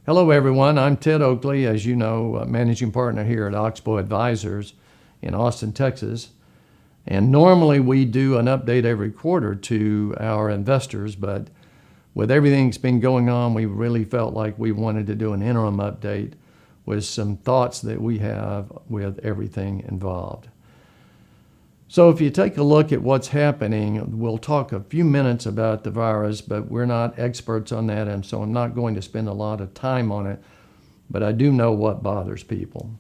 Hello, everyone. I'm Ted Oakley, as you know, managing partner here at Oxbow Advisors in Austin, Texas. And normally we do an update every quarter to our investors, but with everything that's been going on, we really felt like we wanted to do an interim update with some thoughts that we have with everything involved. So if you take a look at what's happening, we'll talk a few minutes about the virus, but we're not experts on that, and so I'm not going to spend a lot of time on it, but I do know what bothers people.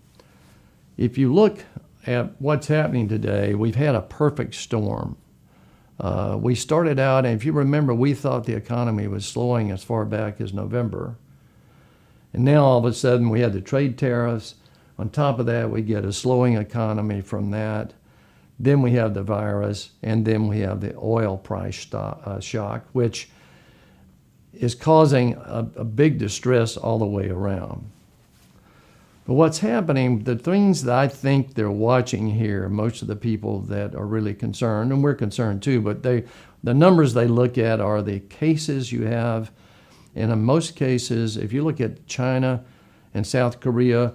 If you look at what's happening today, we've had a perfect storm. We started out, and if you remember, we thought the economy was slowing as far back as November. And now all of a sudden we had the trade tariffs. On top of that, we get a slowing economy from that. Then we have the virus, and then we have the oil price shock, which is causing a big distress all the way around. But what's happening, the things that I think they're watching here, most of the people that are really concerned, and we're concerned too, but the numbers they look at are the cases you have. And in most cases, if you look at China and South Korea,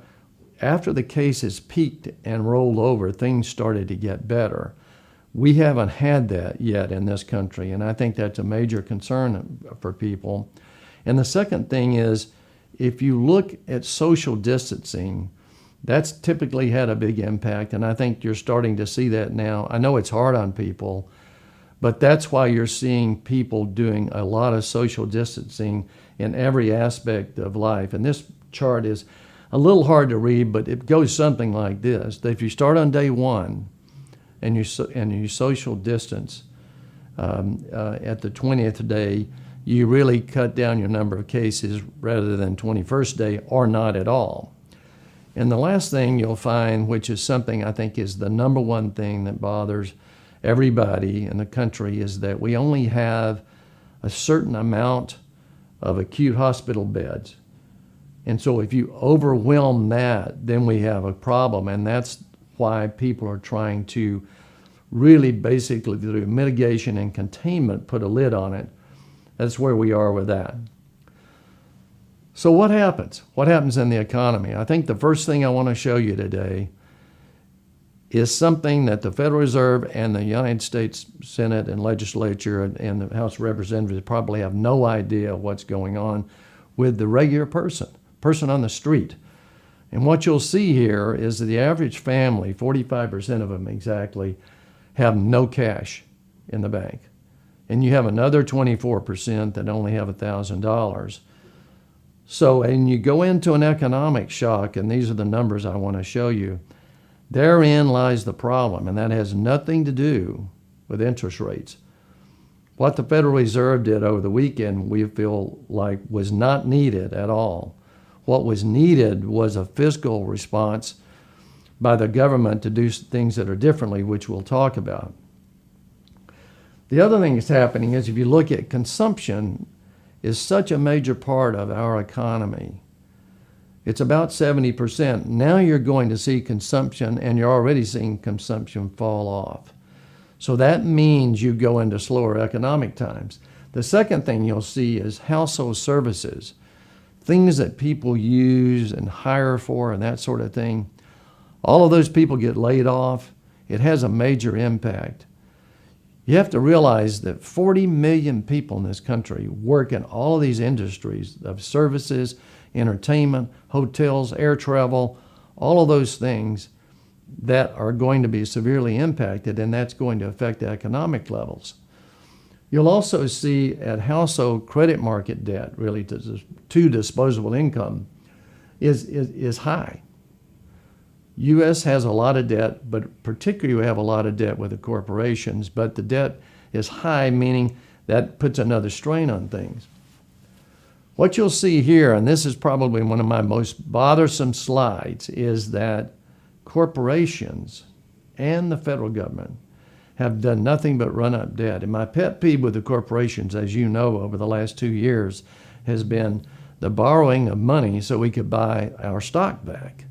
after the cases peaked and rolled over, things started to get better. We haven't had that yet in this country, and I think that's a major concern for people. And the second thing is, if you look at social distancing, that's typically had a big impact, and I think you're starting to see that now. I know it's hard on people, but that's why you're seeing people doing a lot of social distancing in every aspect of life. And this chart is a little hard to read, but it goes something like this: that if you start on day one and you social distance at the 20th day, you really cut down your number of cases rather than 21st day or not at all. And the last thing you'll find, which is something I think is the number one thing that bothers everybody in the country, is that we only have a certain amount of acute hospital beds. And so if you overwhelm that, then we have a problem. And that's why people are trying to really basically, through mitigation and containment, put a lid on it. That's where we are with that. So what happens? What happens in the economy? I think the first thing I want to show you today is something that the Federal Reserve and the United States Senate and Legislature and the House of Representatives probably have no idea what's going on with the regular person on the street. And what you'll see here is that the average family, 45% of them exactly, have no cash in the bank. And you have another 24% that only have $1,000. So, and you go into an economic shock, and these are the numbers I want to show you. Therein lies the problem, and that has nothing to do with interest rates. What the Federal Reserve did over the weekend, we feel like was not needed at all. What was needed was a fiscal response by the government to do things that are differently, which we'll talk about. The other thing that's happening is, if you look at consumption, is such a major part of our economy. It's about 70%. Now you're going to see consumption, and you're already seeing consumption fall off. So that means you go into slower economic times. The second thing you'll see is household services, things that people use and hire for and that sort of thing. All of those people get laid off. It has a major impact. You have to realize that 40 million people in this country work in all of these industries of services, entertainment, hotels, air travel, all of those things that are going to be severely impacted, and that's going to affect the economic levels. You'll also see at household credit market debt, really to disposable income, is high. U.S. has a lot of debt, but particularly we have a lot of debt with the corporations, but the debt is high, meaning that puts another strain on things. What you'll see here, and this is probably one of my most bothersome slides, is that corporations and the federal government have done nothing but run up debt. And my pet peeve with the corporations, as you know, over the last 2 years, has been the borrowing of money so we could buy our stock back,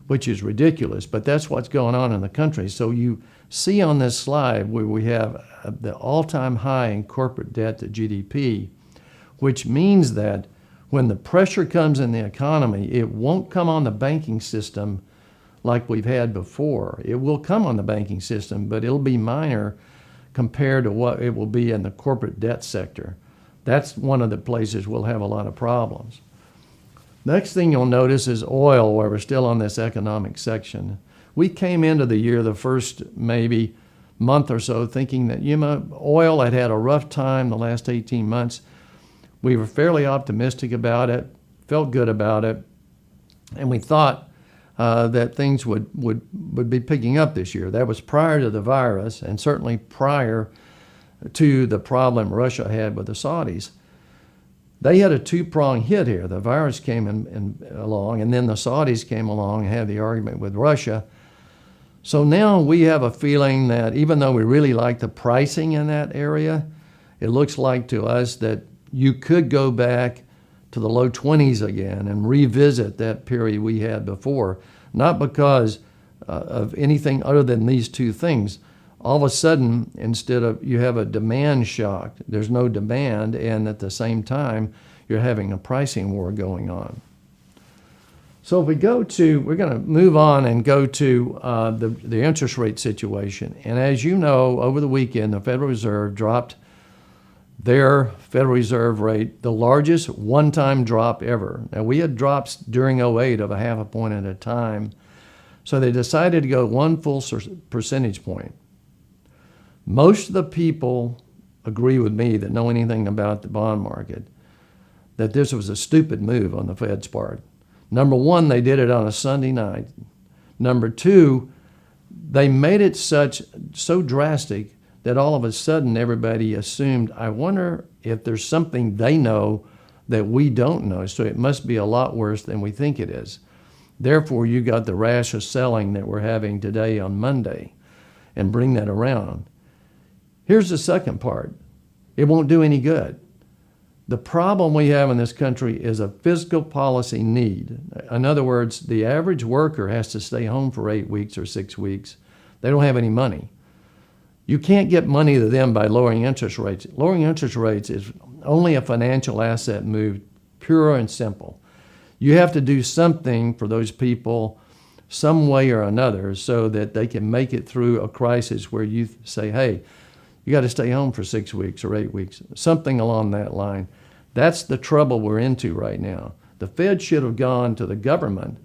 which is ridiculous, but that's what's going on in the country. So you see on this slide where we have the all-time high in corporate debt to GDP, which means that when the pressure comes in the economy, it won't come on the banking system like we've had before. It will come on the banking system, but it'll be minor compared to what it will be in the corporate debt sector. That's one of the places we'll have a lot of problems. Next thing you'll notice is oil, where we're still on this economic section. We came into the year, the first maybe month or so, thinking that oil had had a rough time the last 18 months. We were fairly optimistic about it, felt good about it, and we thought that things would be picking up this year. That was prior to the virus, and certainly prior to the problem Russia had with the Saudis. They had a two-pronged hit here. The virus came along, and then the Saudis came along and had the argument with Russia. So now we have a feeling that even though we really like the pricing in that area, it looks like to us that you could go back to the low 20s again and revisit that period we had before, not because of anything other than these two things. All of a sudden, instead of you have a demand shock, there's no demand, and at the same time, you're having a pricing war going on. So if we're going to move on and go to the interest rate situation. And as you know, over the weekend, the Federal Reserve dropped their Federal Reserve rate, the largest one-time drop ever. Now, we had drops during 2008 of a half a point at a time. So they decided to go 1 full percentage point. Most of the people agree with me that know anything about the bond market that this was a stupid move on the Fed's part. Number one, they did it on a Sunday night. Number two, they made it so drastic that all of a sudden everybody assumed, I wonder if there's something they know that we don't know, so it must be a lot worse than we think it is. Therefore, you got the rash of selling that we're having today on Monday, and bring that around. Here's the second part. It won't do any good. The problem we have in this country is a fiscal policy need. In other words, the average worker has to stay home for 8 weeks or 6 weeks. They don't have any money. You can't get money to them by lowering interest rates. Lowering interest rates is only a financial asset move, pure and simple. You have to do something for those people some way or another so that they can make it through a crisis where you say, hey, you got to stay home for 6 weeks or 8 weeks, something along that line. That's the trouble we're into right now. The Fed should have gone to the government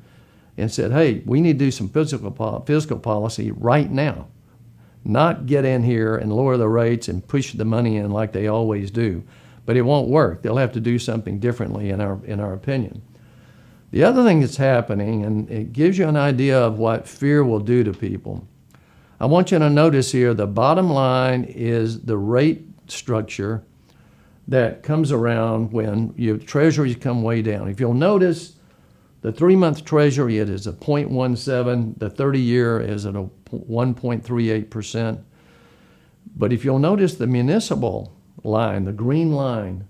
and said, hey, we need to do some fiscal policy right now, not get in here and lower the rates and push the money in like they always do. But it won't work. They'll have to do something differently in our opinion. The other thing that's happening, and it gives you an idea of what fear will do to people. I want you to notice here, the bottom line is the rate structure that comes around when your treasuries come way down. If you'll notice, the 3-month treasury, it is a 0.17. The 30-year is at a 1.38%. But if you'll notice the municipal line, the green line,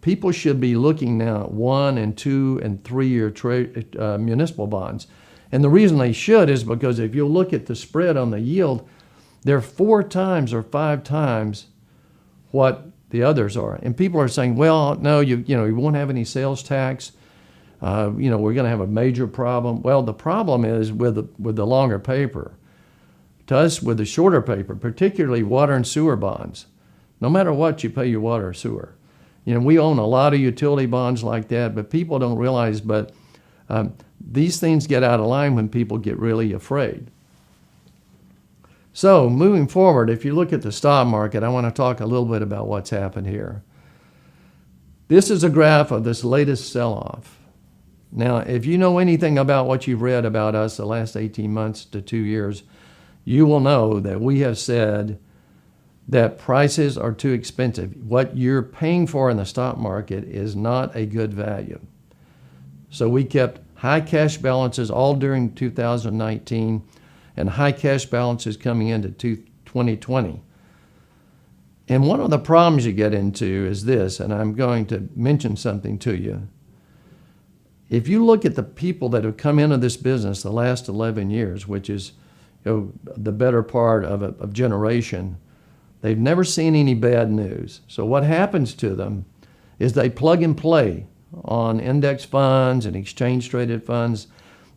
people should be looking now at 1 and 2 and 3-year municipal bonds. And the reason they should is because if you look at the spread on the yield, they're 4 times or 5 times what the others are. And people are saying, well, no, you won't have any sales tax. We're going to have a major problem. Well, the problem is with the longer paper. To us, with the shorter paper, particularly water and sewer bonds, no matter what, you pay your water or sewer. We own a lot of utility bonds like that, but people don't realize, these things get out of line when people get really afraid. So moving forward, if you look at the stock market, I want to talk a little bit about what's happened here. This is a graph of this latest sell-off. Now, if you know anything about what you've read about us the last 18 months to 2 years, you will know that we have said that prices are too expensive. What you're paying for in the stock market is not a good value. So we kept high cash balances all during 2019 and high cash balances coming into 2020. And one of the problems you get into is this, and I'm going to mention something to you. If you look at the people that have come into this business the last 11 years, which is the better part of a generation, they've never seen any bad news. So what happens to them is they plug and play on index funds and exchange traded funds,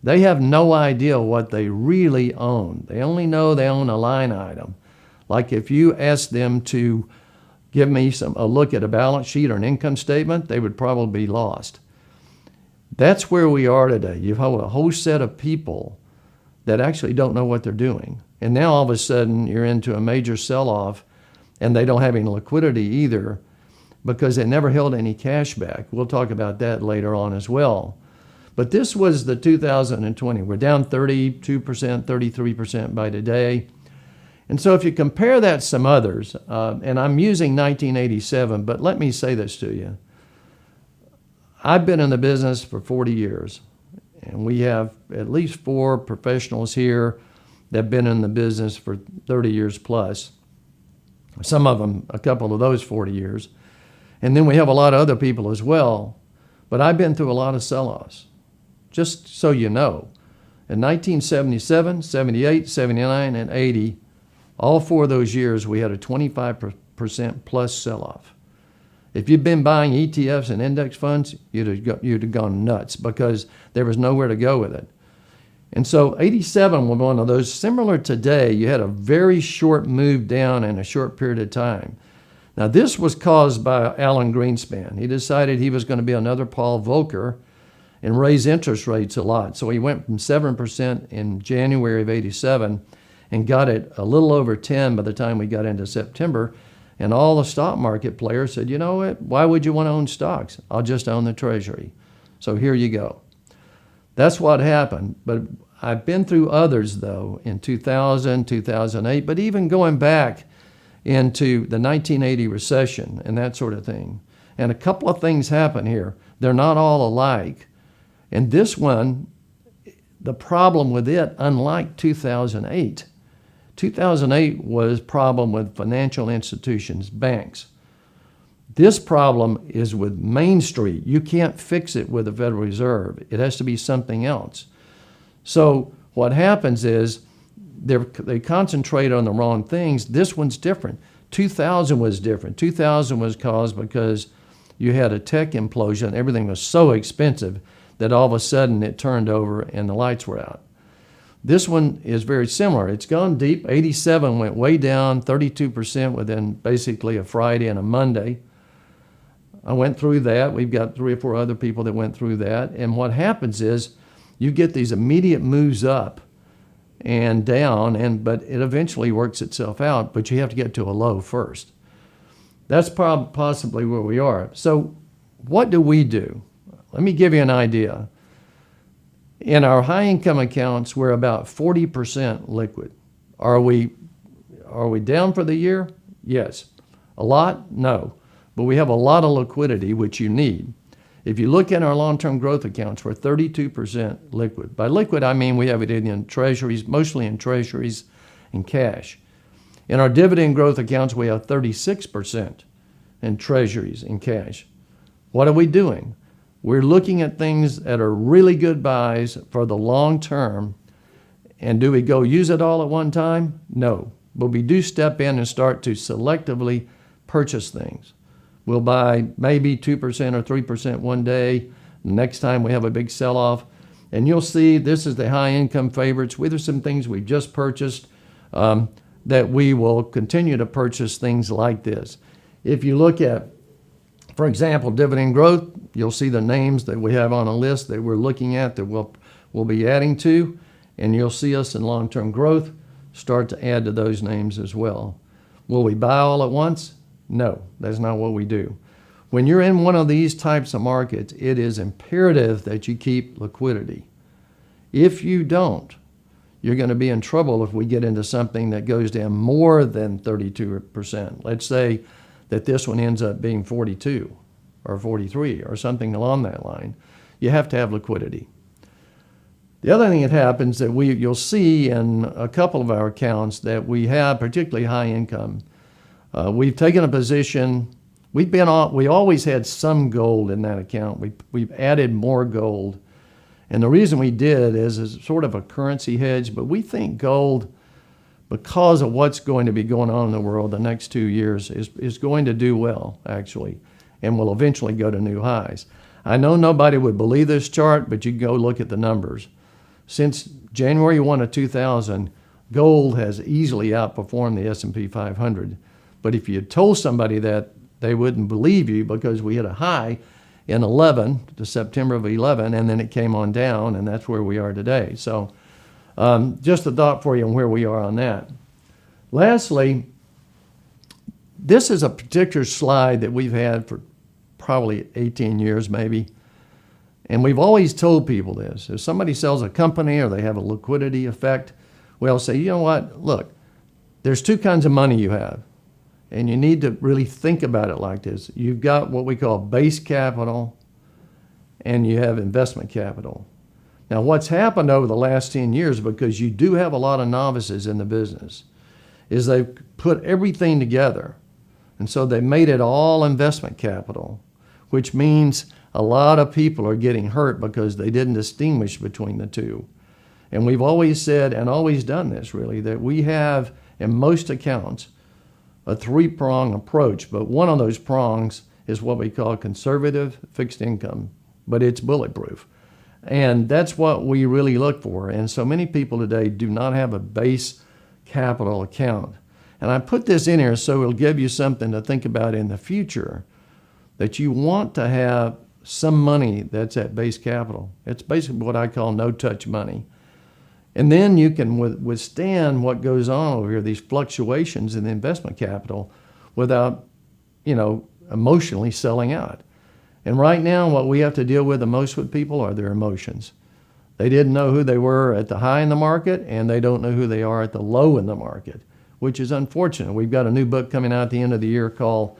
they have no idea what they really own. They only know they own a line item. Like if you ask them to give me a look at a balance sheet or an income statement, they would probably be lost. That's where we are today. You have a whole set of people that actually don't know what they're doing. And now all of a sudden you're into a major sell-off and they don't have any liquidity either because they never held any cash back. We'll talk about that later on as well. But this was the 2020. We're down 32%, 33% by today. And so if you compare that to some others, and I'm using 1987, but let me say this to you. I've been in the business for 40 years, and we have at least 4 professionals here that have been in the business for 30 years plus. Some of them, a couple of those 40 years. And then we have a lot of other people as well. But I've been through a lot of sell-offs, just so you know. In 1977, 78, 79, and 80, all 4 of those years, we had a 25% plus sell-off. If you'd been buying ETFs and index funds, you'd have gone nuts because there was nowhere to go with it. And so 87 was one of those. Similar today, you had a very short move down in a short period of time. Now, this was caused by Alan Greenspan. He decided he was going to be another Paul Volcker and raise interest rates a lot. So he went from 7% in January of 87 and got it a little over 10 by the time we got into September. And all the stock market players said, you know what, why would you want to own stocks? I'll just own the Treasury. So here you go. That's what happened. But I've been through others, though, in 2000, 2008, but even going back into the 1980 recession and that sort of thing. And a couple of things happen here. They're not all alike. And this one, the problem with it, unlike 2008, 2008 was problem with financial institutions, banks. This problem is with Main Street. You can't fix it with the Federal Reserve. It has to be something else. So what happens is they concentrate on the wrong things. This one's different. 2000 was different. 2000 was caused because you had a tech implosion. Everything was so expensive that all of a sudden it turned over and the lights were out. This one is very similar. It's gone deep. 87 went way down, 32% within basically a Friday and a Monday. I went through that. We've got 3 or 4 other people that went through that. And what happens is you get these immediate moves up and down, but it eventually works itself out, but you have to get to a low first. That's possibly where we are. So what do we do? Let me give you an idea. In our high income accounts, we're about 40% liquid. Are we down for the year? Yes. A lot? No. But we have a lot of liquidity, which you need. If you look at our long-term growth accounts, we're 32% liquid. By liquid, I mean we have it in treasuries, mostly in treasuries and cash. In our dividend growth accounts, we have 36% in treasuries and cash. What are we doing? We're looking at things that are really good buys for the long term. And do we go use it all at one time? No. But we do step in and start to selectively purchase things. We'll buy maybe 2% or 3% one day. Next time we have a big sell-off. And you'll see this is the high income favorites. There's some things we just purchased that we will continue to purchase things like this. If you look at, for example, dividend growth, you'll see the names that we have on a list that we're looking at that we'll be adding to, and you'll see us in long-term growth start to add to those names as well. Will we buy all at once? No, that's not what we do. When you're in one of these types of markets, it is imperative that you keep liquidity. If you don't, you're going to be in trouble if we get into something that goes down more than 32%. Let's say that this one ends up being 42 or 43 or something along that line. You have to have liquidity. The other thing that happens that you'll see in a couple of our accounts that we have, particularly high income, we've taken a position. We always had some gold in that account. We've added more gold. And the reason we did is sort of a currency hedge, but we think gold, because of what's going to be going on in the world the next 2 years, is going to do well, actually, and will eventually go to new highs. I know nobody would believe this chart, but you can go look at the numbers. Since January 1 of 2000, gold has easily outperformed the S&P 500. But if you had told somebody that, they wouldn't believe you, because we hit a high in 11, to September of 11, and then it came on down, and that's where we are today. So just a thought for you on where we are on that. Lastly, this is a particular slide that we've had for probably 18 years maybe. And we've always told people this. If somebody sells a company or they have a liquidity effect, we'll say, you know what, look, there's two kinds of money you have. And you need to really think about it like this. You've got what we call base capital, and you have investment capital. Now, what's happened over the last 10 years, because you do have a lot of novices in the business, is they've put everything together. And so they made it all investment capital, which means a lot of people are getting hurt because they didn't distinguish between the two. And we've always said, and always done this really, that we have, in most accounts, a three-prong approach, but one of those prongs is what we call conservative fixed income, but it's bulletproof. And that's what we really look for. And so many people today do not have a base capital account. And I put this in here so it'll give you something to think about in the future, that you want to have some money that's at base capital. It's basically what I call no-touch money. And then you can withstand what goes on over here, these fluctuations in the investment capital, without, emotionally selling out. And right now, what we have to deal with the most with people are their emotions. They didn't know who they were at the high in the market, and they don't know who they are at the low in the market, which is unfortunate. We've got a new book coming out at the end of the year called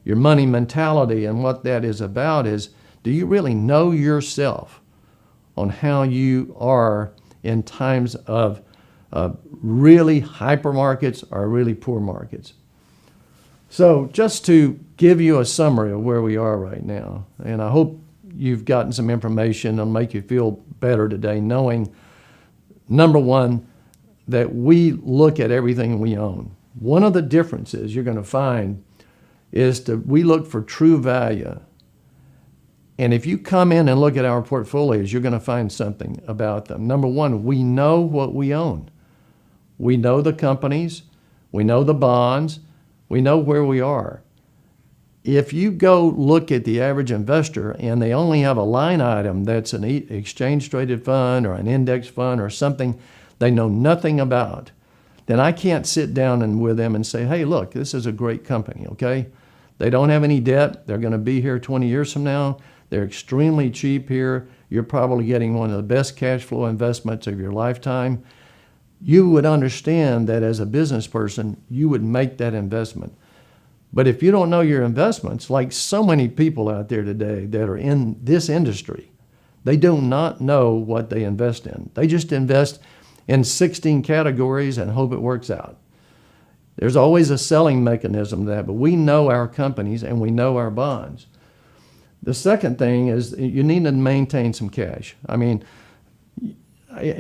Your Money Mentality, and what that is about is, do you really know yourself on how you are in times of really hyper markets or really poor markets? So just to give you a summary of where we are right now, and I hope you've gotten some information that'll make you feel better today, knowing, number one, that we look at everything we own. One of the differences you're going to find is that we look for true value. And if you come in and look at our portfolios, you're going to find something about them. Number one, we know what we own. We know the companies, we know the bonds, we know where we are. If you go look at the average investor and they only have a line item that's an exchange-traded fund or an index fund or something they know nothing about, then I can't sit down with them and say, hey, look, this is a great company, okay? They don't have any debt. They're going to be here 20 years from now. They're extremely cheap here. You're probably getting one of the best cash flow investments of your lifetime. You would understand that as a business person, you would make that investment. But if you don't know your investments, like so many people out there today that are in this industry, they do not know what they invest in. They just invest in 16 categories and hope it works out. There's always a selling mechanism to that, but we know our companies and we know our bonds. The second thing is you need to maintain some cash. I mean,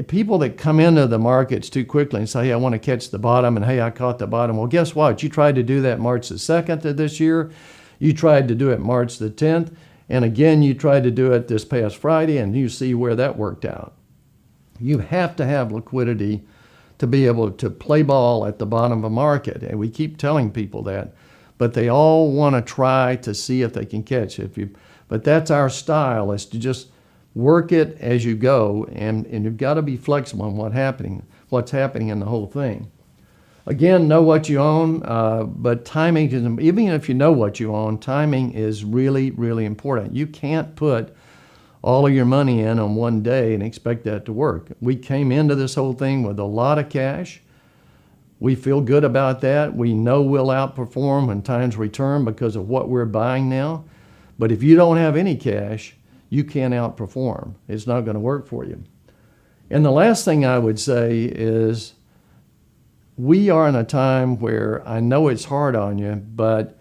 people that come into the markets too quickly and say, hey, I want to catch the bottom, and hey, I caught the bottom. Well, guess what? You tried to do that March the 2nd of this year. You tried to do it March the 10th. And again, you tried to do it this past Friday, and you see where that worked out. You have to have liquidity to be able to play ball at the bottom of a market. And we keep telling people that. But they all want to try to see if they can catch it. But that's our style, is to just work it as you go, and you've got to be flexible on what's happening in the whole thing. Again, know what you own, but timing is, even if you know what you own, timing is really, really important. You can't put all of your money in on one day and expect that to work. We came into this whole thing with a lot of cash. We feel good about that. We know we'll outperform when times return because of what we're buying now. But if you don't have any cash, you can't outperform. It's not going to work for you. And the last thing I would say is, we are in a time where I know it's hard on you, but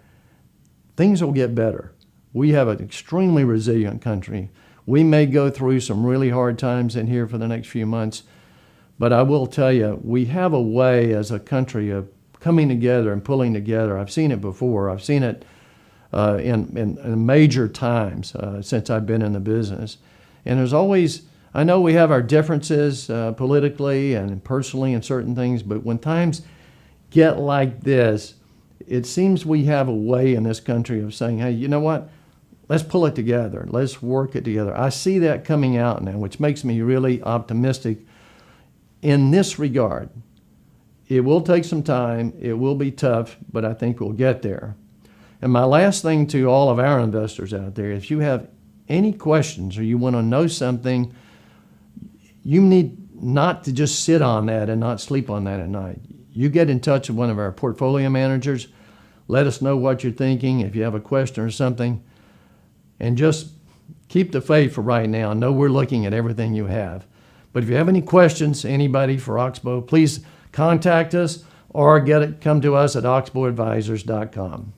things will get better. We have an extremely resilient country. We may go through some really hard times in here for the next few months, but I will tell you, we have a way as a country of coming together and pulling together. I've seen it before. I've seen it in major times since I've been in the business. And there's always, I know we have our differences politically and personally in certain things, but when times get like this, it seems we have a way in this country of saying, hey, you know what? Let's pull it together. Let's work it together. I see that coming out now, which makes me really optimistic in this regard. It will take some time. It will be tough, but I think we'll get there. And my last thing to all of our investors out there, if you have any questions or you want to know something, you need not to just sit on that and not sleep on that at night. You get in touch with one of our portfolio managers. Let us know what you're thinking. If you have a question or something, and just keep the faith for right now. I know we're looking at everything you have. But if you have any questions, anybody for Oxbow, please contact us or come to us at oxbowadvisors.com.